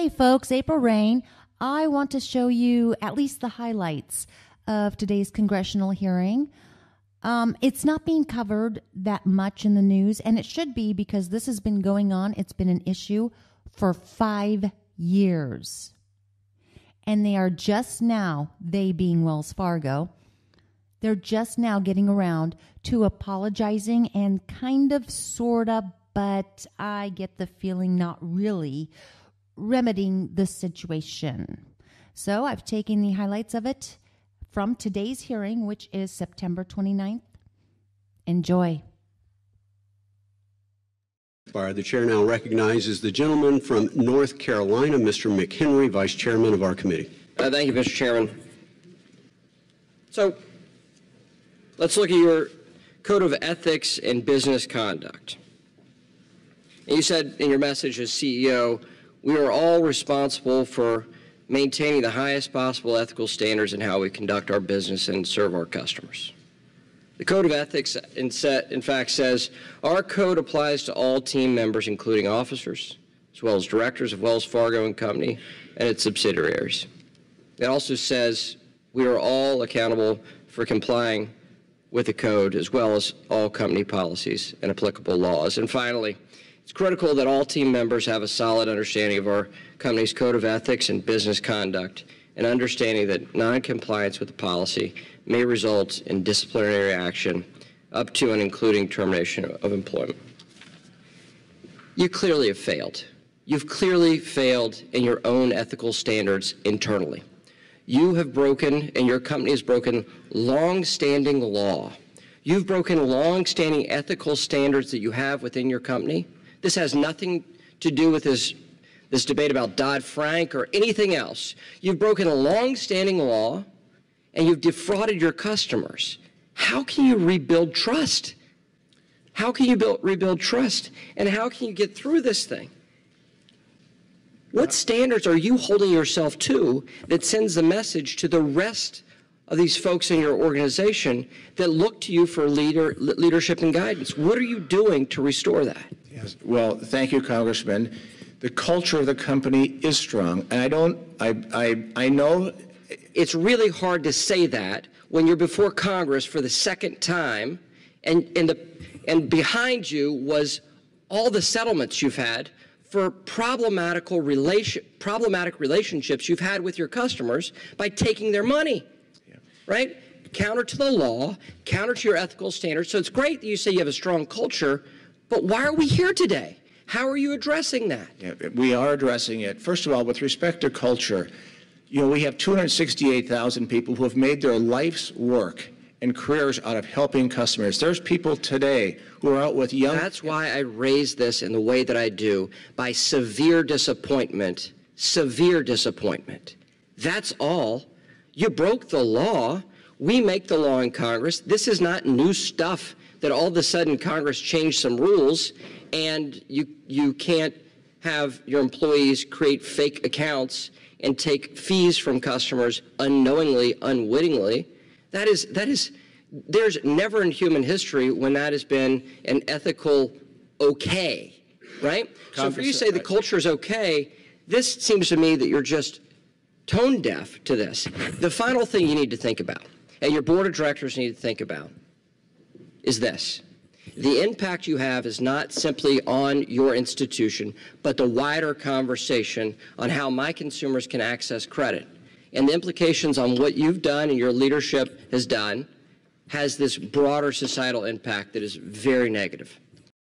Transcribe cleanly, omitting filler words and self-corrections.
Hey folks, April Reigne. I want to show you at least the highlights of today's congressional hearing. It's not being covered that much in the news, and it should be because this has been going on. It's been an issue for 5 years. And they are just now, they being Wells Fargo, they're just now getting around to apologizing and kind of, sort of, but I get the feeling not really remedying the situation. So I've taken the highlights of it from today's hearing, which is September 29th. Enjoy. The chair now recognizes the gentleman from North Carolina, Mr. McHenry, Vice Chairman of our committee. Thank you, Mr. Chairman. So let's look at your Code of Ethics and Business Conduct. And you said in your message as CEO, we are all responsible for maintaining the highest possible ethical standards in how we conduct our business and serve our customers. The Code of Ethics, in fact, says our code applies to all team members, including officers, as well as directors of Wells Fargo and Company and its subsidiaries. It also says we are all accountable for complying with the code, as well as all company policies and applicable laws. And finally, it's critical that all team members have a solid understanding of our company's Code of Ethics and Business Conduct, and understanding that non-compliance with the policy may result in disciplinary action up to and including termination of employment. You clearly have failed. You've clearly failed in your own ethical standards internally. You have broken, and your company has broken, long-standing law. You've broken long-standing ethical standards that you have within your company. This has nothing to do with this debate about Dodd-Frank or anything else. You've broken a long-standing law, and you've defrauded your customers. How can you rebuild trust? How can you rebuild trust? And how can you get through this thing? What standards are you holding yourself to that sends the message to the rest of these folks in your organization that look to you for leadership and guidance? What are you doing to restore that? Yes. Well, thank you, Congressman. The culture of the company is strong, and I know it's really hard to say that when you're before Congress for the second time, and behind you was all the settlements you've had for problematic relationships you've had with your customers by taking their money, right? Counter to the law, counter to your ethical standards. So it's great that you say you have a strong culture, but why are we here today? How are you addressing that? Yeah, we are addressing it. First of all, with respect to culture, we have 268,000 people who have made their life's work and careers out of helping customers. There's people today who are out with young... That's why I raise this in the way that I do, by severe disappointment. Severe disappointment. That's all. You broke the law. We make the law in Congress. This is not new stuff that all of a sudden Congress changed some rules and you can't have your employees create fake accounts and take fees from customers unknowingly, unwittingly. There's never in human history when that has been an ethical okay, right? So for you to say the culture is okay, this seems to me that you're just tone deaf to this. The final thing you need to think about, and your board of directors need to think about, is this. The impact you have is not simply on your institution, but the wider conversation on how my consumers can access credit. And the implications on what you've done and your leadership has done has this broader societal impact that is very negative.